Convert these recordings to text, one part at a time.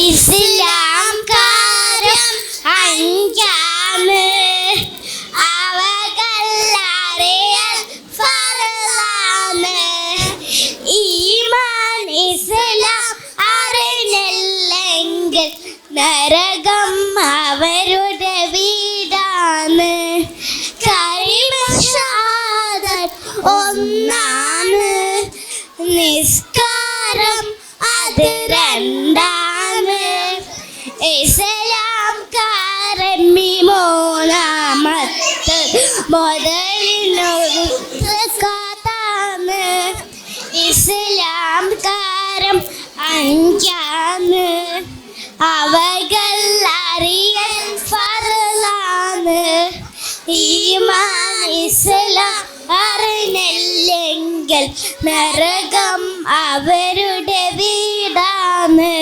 ഇസ്ലാം കാര്യം അഞ്ചാണ്, അവകളറിയൽ ഫർളാണ്. ഈമാൻ ഇസ്ലാം അറിഞ്ഞില്ലെങ്കിൽ നരകം അവരുടെ വീടാണ്. കരിമ ഷഹാദത്ത് ഒന്നാണ്, നിസ്കാരം അത് രണ്ടാണ്. ഇസ്ലാം കാരൻ മൂന്നാമത്തെ മുതലിനൊരു സകാത്താണ്. ഇസ്ലാം കാരം അഞ്ചാണ്, അവകൾ അറിയൽ ഫർളാണ്. ഈമാൻ ഇസ്ലാം അറിഞ്ഞില്ലെങ്കിൽ നരകം അവരുടെ വീടാണ്.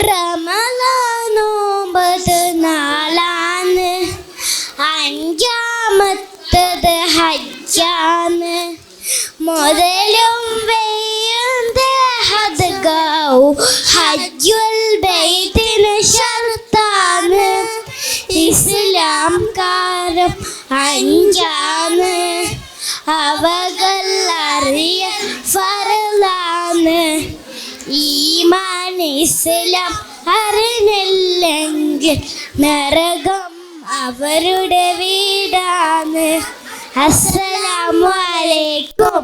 റമളാൻ നോമ്പ് നാളാണ്, അഞ്ചാമത്തത് ഹജ്ജാണ്. മുതലും ഹജ്ജുൽ ബൈത്തിന് ശർത്താന്. ഇസ്ലാം കാരം അഞ്ചാണ്, അവകൾ അറിയ ഫർളാണ്. ഈമാൻ ഇസ്ലാം അറിഞ്ഞില്ലെങ്കിൽ നരകം അവരുടെ വീടാണ്. അസ്സലാമു അലൈക്കും.